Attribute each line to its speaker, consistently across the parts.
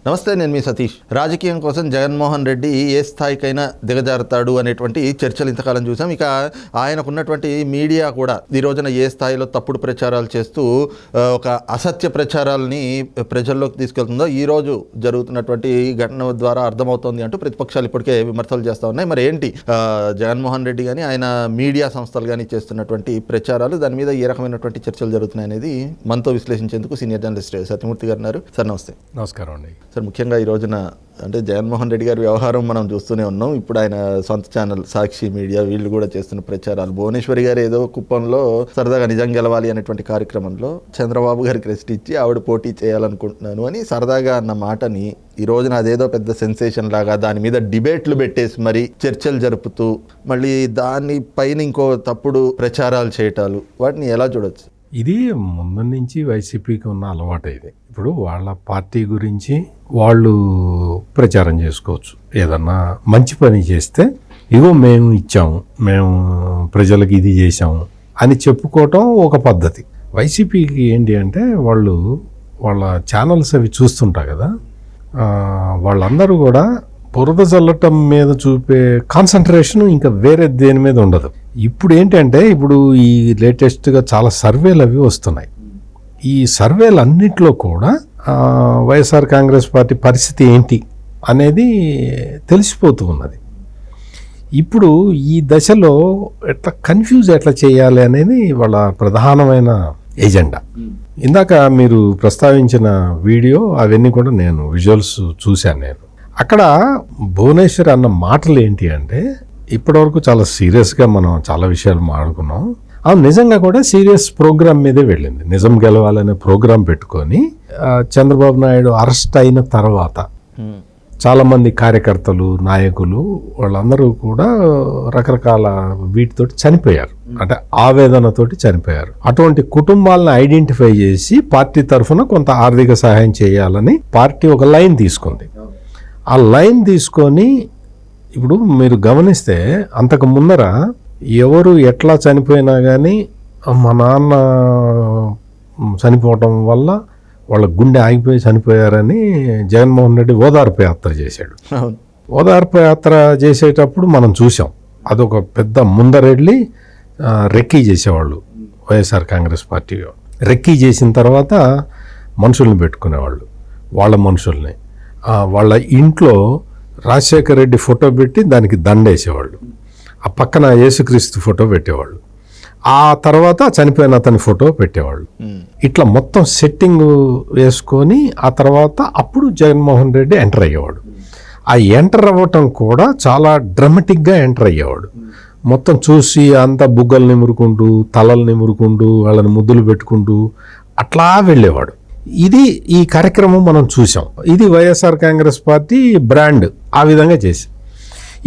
Speaker 1: నమస్తే, నేను మీ సతీష్. రాజకీయం కోసం జగన్మోహన్ రెడ్డి ఏ స్థాయికైనా దిగజారుతాడు అనేటువంటి చర్చలు ఇంతకాలం చూసాం. ఇక ఆయనకున్నటువంటి మీడియా కూడా ఈ రోజున ఏ స్థాయిలో తప్పుడు ప్రచారాలు చేస్తూ ఒక అసత్య ప్రచారాలని ప్రజల్లోకి తీసుకెళ్తుందో ఈ రోజు జరుగుతున్నటువంటి ఘటన ద్వారా అర్థమవుతోంది అంటూ ప్రతిపక్షాలు ఇప్పటికే విమర్శలు చేస్తూ ఉన్నాయి. మరి ఏంటి జగన్మోహన్ రెడ్డి కానీ ఆయన మీడియా సంస్థలు కానీ చేస్తున్నటువంటి ప్రచారాలు, దాని మీద ఏ రకమైనటువంటి చర్చలు జరుగుతున్నాయి అనేది మనతో విశ్లేషించేందుకు సీనియర్ జర్నలిస్ట్ సత్యమూర్తి గారు ఉన్నారు. సార్ నమస్తే.
Speaker 2: నమస్కారం అండి.
Speaker 1: సార్, ముఖ్యంగా ఈ రోజున అంటే జగన్మోహన్ రెడ్డి గారి వ్యవహారం మనం చూస్తూనే ఉన్నాం. ఇప్పుడు ఆయన సొంత ఛానల్ సాక్షి మీడియా వీళ్ళు కూడా చేస్తున్న ప్రచారాలు, భువనేశ్వరి గారు ఏదో కుప్పంలో సరదాగా నిజం గెలవాలి అనేటువంటి కార్యక్రమంలో చంద్రబాబు గారికి రెస్ట్ ఇచ్చి ఆవిడ పోటీ చేయాలనుకుంటున్నాను అని సరదాగా అన్న మాటని ఈ రోజున అదేదో పెద్ద సెన్సేషన్ లాగా దాని మీద డిబేట్లు పెట్టేసి మరి చర్చలు జరుపుతూ మళ్ళీ దాని పైన ఇంకో తప్పుడు ప్రచారాలు చేయటాలు, వాటిని ఎలా చూడొచ్చు?
Speaker 2: ఇది ముందు నుంచి వైసీపీకి ఉన్న అలవాటు. ఇది ఇప్పుడు వాళ్ళ పార్టీ గురించి వాళ్ళు ప్రచారం చేసుకోవచ్చు. ఏదన్నా మంచి పని చేస్తే ఇగో మేము ఇచ్చాము, మేము ప్రజలకు ఇది చేసాము అని చెప్పుకోవటం ఒక పద్ధతి. వైసీపీకి ఏంటి అంటే వాళ్ళ ఛానల్స్ అవి చూస్తుంటా కదా, వాళ్ళందరూ కూడా బురద చల్లటం మీద చూపే కాన్సన్ట్రేషన్ ఇంకా వేరే దేని మీద ఉండదు. ఇప్పుడు ఏంటంటే ఇప్పుడు ఈ లేటెస్ట్గా చాలా సర్వేలు అవి వస్తున్నాయి. ఈ సర్వేలు అన్నిట్లో కూడా వైఎస్ఆర్ కాంగ్రెస్ పార్టీ పరిస్థితి ఏంటి అనేది తెలిసిపోతూ ఉన్నది. ఇప్పుడు ఈ దశలో ఎట్లా చేయాలి అనేది వాళ్ళ ప్రధానమైన ఎజెండా. ఇందాక మీరు ప్రస్తావించిన వీడియో అవన్నీ కూడా నేను విజువల్స్ చూశాను. నేను అక్కడ భువనేశ్వర్ అన్న మాటలు ఏంటి అంటే, ఇప్పటివరకు చాలా సీరియస్గా మనం చాలా విషయాలు మాట్లాడుకున్నాం. నిజంగా కూడా సీరియస్ ప్రోగ్రామ్ మీదే వెళ్ళింది. నిజం గెలవాలనే ప్రోగ్రాం పెట్టుకొని చంద్రబాబు నాయుడు అరెస్ట్ అయిన తర్వాత చాలామంది కార్యకర్తలు, నాయకులు వాళ్ళందరూ కూడా రకరకాల వీటితోటి చనిపోయారు, అంటే ఆవేదనతోటి చనిపోయారు. అటువంటి కుటుంబాలను ఐడెంటిఫై చేసి పార్టీ తరఫున కొంత ఆర్థిక సహాయం చేయాలని పార్టీ ఒక లైన్ తీసుకుంది. ఆ లైన్ తీసుకొని ఇప్పుడు మీరు గమనిస్తే అంతకు ముందర ఎవరు ఎట్లా చనిపోయినా కానీ మా నాన్న చనిపోవటం వల్ల వాళ్ళ గుండె ఆగిపోయి చనిపోయారని జగన్మోహన్ రెడ్డి ఓదార్పు యాత్ర చేశాడు. ఓదార్పు యాత్ర చేసేటప్పుడు మనం చూసాం, అదొక పెద్ద ముందరెళ్ళి రెక్కీ చేసేవాళ్ళు వైఎస్ఆర్ కాంగ్రెస్ పార్టీ. రెక్కీ చేసిన తర్వాత మనుషుల్ని పెట్టుకునేవాళ్ళు, వాళ్ళ మనుషుల్ని. వాళ్ళ ఇంట్లో రాజశేఖర రెడ్డి ఫోటో పెట్టి దానికి దండేసేవాళ్ళు, ఆ పక్కన యేసుక్రీస్తు ఫోటో పెట్టేవాళ్ళు, ఆ తర్వాత చనిపోయిన అతని ఫోటో పెట్టేవాళ్ళు. ఇట్లా మొత్తం సెట్టింగ్ వేసుకొని ఆ తర్వాత అప్పుడు జగన్మోహన్ రెడ్డి ఎంటర్ అయ్యేవాడు. ఆ ఎంటర్ అవ్వటం కూడా చాలా డ్రామాటిక్గా ఎంటర్ అయ్యేవాడు. మొత్తం చూసి అంతా బుగ్గలు నిమురుకుంటూ, తలలు నిమురుకుంటూ, వాళ్ళని ముద్దులు పెట్టుకుంటూ అట్లా వెళ్ళేవాడు. ఇది ఈ కార్యక్రమం మనం చూసాం. ఇది వైఎస్ఆర్ కాంగ్రెస్ పార్టీ బ్రాండ్ ఆ విధంగా చేసి.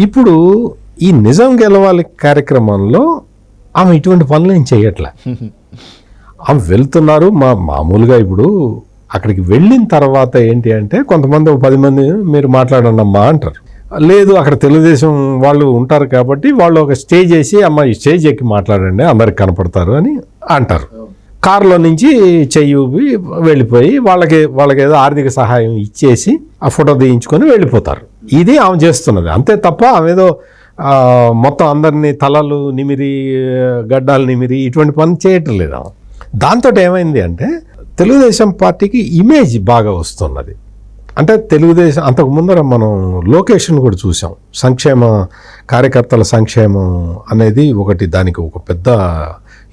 Speaker 2: ఇప్పుడు ఈ నిజం గెలవాలి కార్యక్రమంలో ఆమె ఇటువంటి పనులు ఏం చేయట్లే. ఆమె వెళ్తున్నారు మామూలుగా. ఇప్పుడు అక్కడికి వెళ్ళిన తర్వాత ఏంటి అంటే కొంతమంది 10 మంది మీరు మాట్లాడండి అమ్మా అంటారు. లేదు, అక్కడ తెలుగుదేశం వాళ్ళు ఉంటారు కాబట్టి వాళ్ళు ఒక స్టేజ్ వేసి అమ్మ ఈ స్టేజ్ ఎక్కి మాట్లాడండి అందరికి కనపడతారు అని అంటారు. కారులో నుంచి చెయ్యి ఊపి వెళ్ళిపోయి వాళ్ళకి ఏదో ఆర్థిక సహాయం ఇచ్చేసి ఆ ఫోటో తీయించుకొని వెళ్ళిపోతారు. ఇది ఆమె చేస్తున్నది, అంతే తప్ప ఆమె ఏదో మొత్తం అందరినీ తలలు నిమిరి గడ్డాలు నిమిరి ఇటువంటి పని చేయటం లేదు ఆమె. దాంతో ఏమైంది అంటే తెలుగుదేశం పార్టీకి ఇమేజ్ బాగా వస్తున్నది. అంటే తెలుగుదేశం అంతకు ముందర మనం లొకేషన్ కూడా చూసాం, సంక్షేమ కార్యకర్తల సంక్షేమం అనేది ఒకటి, దానికి ఒక పెద్ద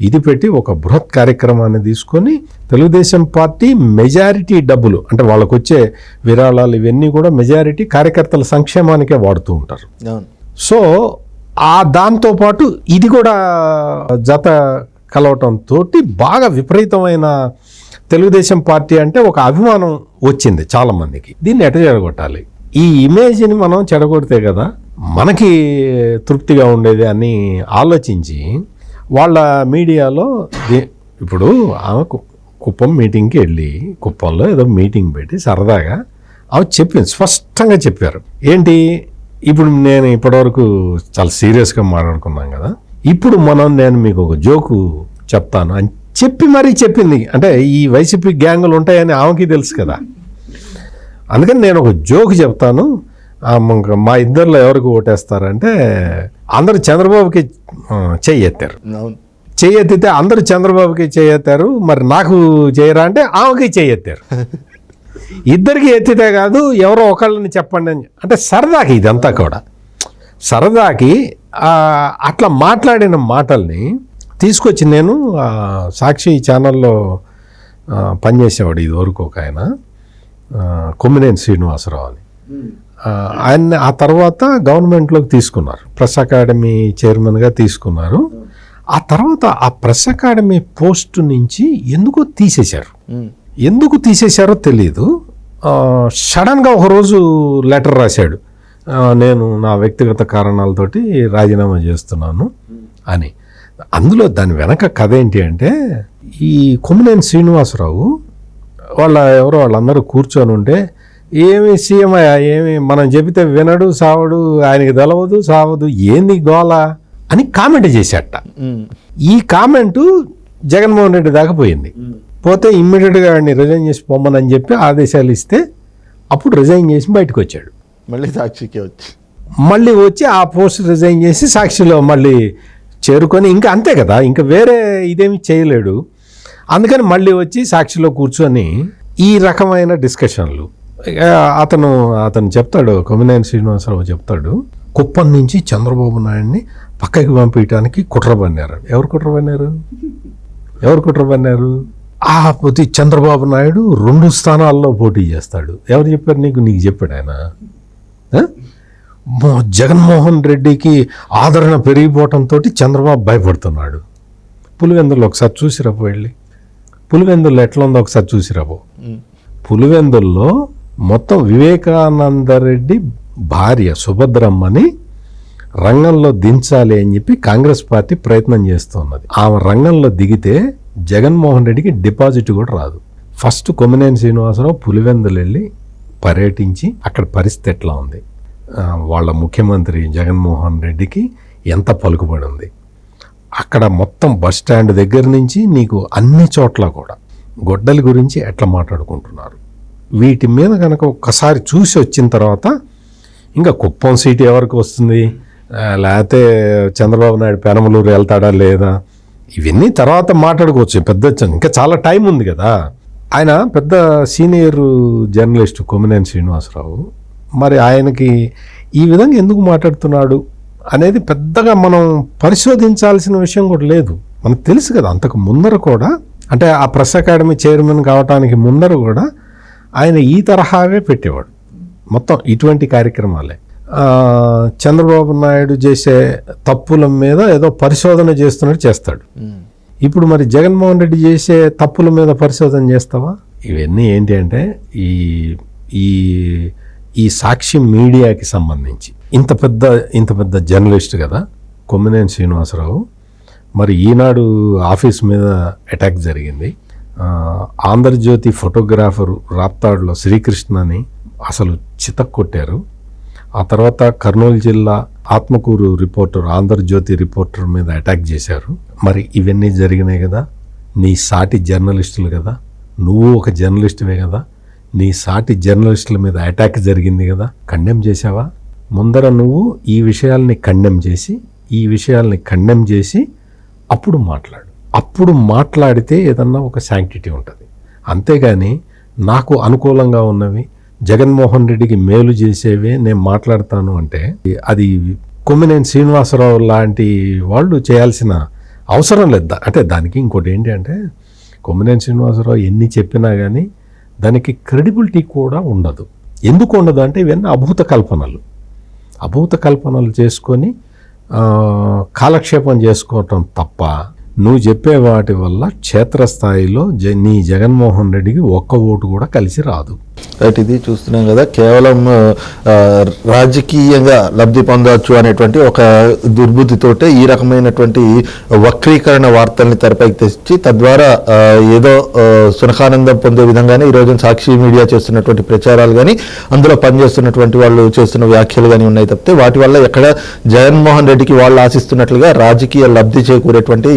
Speaker 2: ఇది పెట్టి ఒక బృహత్ కార్యక్రమాన్ని తీసుకొని తెలుగుదేశం పార్టీ మెజారిటీ డబ్బులు, అంటే వాళ్ళకు వచ్చే విరాళాలు ఇవన్నీ కూడా మెజారిటీ కార్యకర్తల సంక్షేమానికే వాడుతూ ఉంటారు. సో దాంతోపాటు ఇది కూడా జత కలవటంతో బాగా విపరీతమైన తెలుగుదేశం పార్టీ అంటే ఒక అభిమానం వచ్చింది చాలామందికి. దీన్ని ఎట చెడగొట్టాలి, ఈ ఇమేజ్ని మనం చెడగొడితే కదా మనకి తృప్తిగా ఉండేది అని ఆలోచించి వాళ్ళ మీడియాలో ఇప్పుడు ఆమె కుప్పం మీటింగ్కి వెళ్ళి కుప్పంలో ఏదో మీటింగ్ పెట్టి సరదాగా ఆమె చెప్పింది, స్పష్టంగా చెప్పారు. ఏంటి, ఇప్పుడు నేను ఇప్పటివరకు చాలా సీరియస్గా మాట్లాడుకున్నాం కదా, ఇప్పుడు నేను మీకు ఒక జోకు చెప్తాను అని చెప్పి మరీ చెప్పింది. అంటే ఈ వైసీపీ గ్యాంగులు ఉంటాయని ఆమెకి తెలుసు కదా. అందుకని నేను ఒక జోక్ చెప్తాను, మా ఇద్దరిలో ఎవరికి ఓటేస్తారంటే అందరూ చంద్రబాబుకి చెయ్యెత్తారు. చెయ్యెత్తితే అందరూ చంద్రబాబుకి చెయ్యెత్తారు, మరి నాకు చేయరా అంటే ఆమెకి చెయ్యెత్తారు. ఇద్దరికి ఎత్తితే కాదు, ఎవరో ఒకళ్ళని చెప్పండి అని. అంటే సరదాకి, ఇదంతా కూడా సరదాకి అట్లా మాట్లాడిన మాటల్ని తీసుకొచ్చి నేను సాక్షి ఛానల్లో పనిచేసేవాడు ఇదివరకు ఒక ఆయన, కొమ్మినేని శ్రీనివాసరావు అని. ఆయన ఆ తర్వాత గవర్నమెంట్లోకి తీసుకున్నారు, ప్రెస్ అకాడమీ చైర్మన్గా తీసుకున్నారు. ఆ తర్వాత ఆ ప్రెస్ అకాడమీ పోస్టు నుంచి ఎందుకు తీసేశారో తెలియదు. సడన్గా ఒకరోజు లెటర్ రాశాడు, నేను నా వ్యక్తిగత కారణాలతోటి రాజీనామా చేస్తున్నాను అని. అందులో దాని వెనక కథ ఏంటి అంటే, ఈ కొమ్మినేని శ్రీనివాసరావు వాళ్ళందరూ కూర్చొని ఉంటే, ఏమి సీఎం ఏమి మనం చెబితే వినడు, సావడు, ఆయనకి తెలవదు, సావదు, ఏంది గోల అని కామెంట్ చేశాట. ఈ కామెంటు జగన్మోహన్ రెడ్డి దాకా పోయింది. పోతే ఇమ్మీడియట్గా వాడిని రిజైన్ చేసి పొమ్మని చెప్పి ఆదేశాలు ఇస్తే అప్పుడు రిజైన్ చేసి బయటకు వచ్చాడు. మళ్ళీ వచ్చి ఆ పోస్ట్ రిజైన్ చేసి సాక్షిలో మళ్ళీ చేరుకొని, ఇంకా అంతే కదా, ఇంకా వేరే ఇదేమి చేయలేడు. అందుకని మళ్ళీ వచ్చి సాక్షిలో కూర్చొని ఈ రకమైన డిస్కషన్లు అతను చెప్తాడు, కొమ్మినేని శ్రీనివాసరావు చెప్తాడు, కుప్పం నుంచి చంద్రబాబు నాయుడిని పక్కకి పంపించడానికి కుట్ర పన్నారు. ఎవరు కుట్ర పన్నారు? చంద్రబాబు నాయుడు 2 స్థానాల్లో పోటీ చేస్తాడు. ఎవరు చెప్పారు నీకు చెప్పాడు ఆయన? జగన్మోహన్ రెడ్డికి ఆదరణ పెరిగిపోవటంతో చంద్రబాబు భయపడుతున్నాడు. పులివెందులు ఒకసారి చూసిరాబో, వెళ్ళి పులివెందుల్లో ఎట్లా ఉందో ఒకసారి చూసిరాబో. పులివెందుల్లో మొత్తం వివేకానందరెడ్డి భార్య సుభద్రమ్మని రంగంలో దించాలి అని చెప్పి కాంగ్రెస్ పార్టీ ప్రయత్నం చేస్తున్నది. ఆమె రంగంలో దిగితే జగన్మోహన్ రెడ్డికి డిపాజిట్ కూడా రాదు. ఫస్ట్ కొమ్మినేని శ్రీనివాసరావు పులివెందులు వెళ్ళి పర్యటించి అక్కడ పరిస్థితి ఎట్లా ఉంది, వాళ్ళ ముఖ్యమంత్రి జగన్మోహన్ రెడ్డికి ఎంత పలుకుబడి ఉంది, అక్కడ మొత్తం బస్ స్టాండ్ దగ్గర నుంచి నీకు అన్ని చోట్ల కూడా గొడ్డలి గురించి ఎట్లా మాట్లాడుకుంటున్నారు, వీటి మీద కనుక ఒక్కసారి చూసి వచ్చిన తర్వాత ఇంకా కుప్పం సీటు ఎవరికి వస్తుంది, లేకపోతే చంద్రబాబు నాయుడు పెనమలూరు వెళ్తాడా లేదా, ఇవన్నీ తర్వాత మాట్లాడుకోవచ్చు. ఇంకా చాలా టైం ఉంది కదా. ఆయన పెద్ద సీనియర్ జర్నలిస్టు కొమ్మినేని శ్రీనివాసరావు. మరి ఆయనకి ఈ విధంగా ఎందుకు మాట్లాడుతున్నాడు అనేది పెద్దగా మనం పరిశోధించాల్సిన విషయం కూడా లేదు. మనకు తెలుసు కదా, అంతకు ముందర కూడా, అంటే ఆ ప్రెస్ అకాడమీ చైర్మన్ కావడానికి ముందర కూడా ఆయన ఈ తరహావే పెట్టేవాడు, మొత్తం ఇటువంటి కార్యక్రమాలే. చంద్రబాబు నాయుడు చేసే తప్పుల మీద ఏదో పరిశోధన చేస్తాడు. ఇప్పుడు మరి జగన్మోహన్ రెడ్డి చేసే తప్పుల మీద పరిశోధన చేస్తావా? ఇవన్నీ ఏంటి అంటే ఈ సాక్షి మీడియాకి సంబంధించి ఇంత పెద్ద జర్నలిస్ట్ కదా కొమ్మినేని శ్రీనివాసరావు. మరి ఈనాడు ఆఫీస్ మీద అటాక్ జరిగింది. ఆంధ్రజ్యోతి ఫోటోగ్రాఫరు రాప్తాడులో శ్రీకృష్ణని అసలు చితక్కొట్టారు. ఆ తర్వాత కర్నూలు జిల్లా ఆత్మకూరు రిపోర్టర్, ఆంధ్రజ్యోతి రిపోర్టర్ మీద అటాక్ చేశారు. మరి ఇవన్నీ జరిగినాయి కదా, నీ సాటి జర్నలిస్టులు కదా, నువ్వు ఒక జర్నలిస్టువే కదా, నీ సాటి జర్నలిస్టుల మీద అటాక్ జరిగింది కదా, కండెమ్ చేసావా? ముందర నువ్వు ఈ విషయాల్ని కండెమ్ చేసి అప్పుడు మాట్లాడు. అప్పుడు మాట్లాడితే ఏదన్నా ఒక శాంక్టిటీ ఉంటుంది. అంతేగాని నాకు అనుకూలంగా ఉన్నవి, జగన్మోహన్ రెడ్డికి మేలు చేసేవే నేను మాట్లాడతాను అంటే అది కొమ్మినేని శ్రీనివాసరావు లాంటి వాళ్ళు చేయాల్సిన అవసరం లేదు. అంటే దానికి ఇంకోటి ఏంటి అంటే, కొమ్మినేని శ్రీనివాసరావు ఎన్ని చెప్పినా కానీ దానికి క్రెడిబిలిటీ కూడా ఉండదు. ఎందుకు ఉండదు అంటే, ఇవన్నీ అభూత కల్పనలు చేసుకొని కాలక్షేపం చేసుకోవటం తప్ప, నువ్వు చెప్పే వాటి వల్ల క్షేత్రస్థాయిలో నీ జగన్మోహన్ రెడ్డికి ఒక్క ఓటు కూడా కలిసి రాదు.
Speaker 1: రైట్, ఇది చూస్తున్నాం కదా, కేవలం రాజకీయంగా లబ్ధి పొందవచ్చు అనేటువంటి ఒక దుర్బుద్ధితోటే ఈ రకమైనటువంటి వక్రీకరణ వార్తల్ని తెరపైకి తెచ్చి తద్వారా ఏదో సునకానందం పొందే విధంగానే ఈరోజు సాక్షి మీడియా చేస్తున్నటువంటి ప్రచారాలు కానీ, అందులో పనిచేస్తున్నటువంటి వాళ్ళు చేస్తున్న వ్యాఖ్యలు కానీ ఉన్నాయి తప్పితే వాటి వల్ల ఎక్కడ జగన్మోహన్ రెడ్డికి వాళ్ళు ఆశిస్తున్నట్లుగా రాజకీయ లబ్ధి చేకూరేటువంటి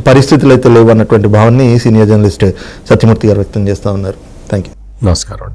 Speaker 1: పరిస్థితులు అయితే లేవు అన్నటువంటి భావాన్ని సీనియర్ జర్నలిస్ట్ సత్యమూర్తి గారు వ్యక్తం చేస్తూ ఉన్నారు. Thank you.
Speaker 2: నమస్కారం.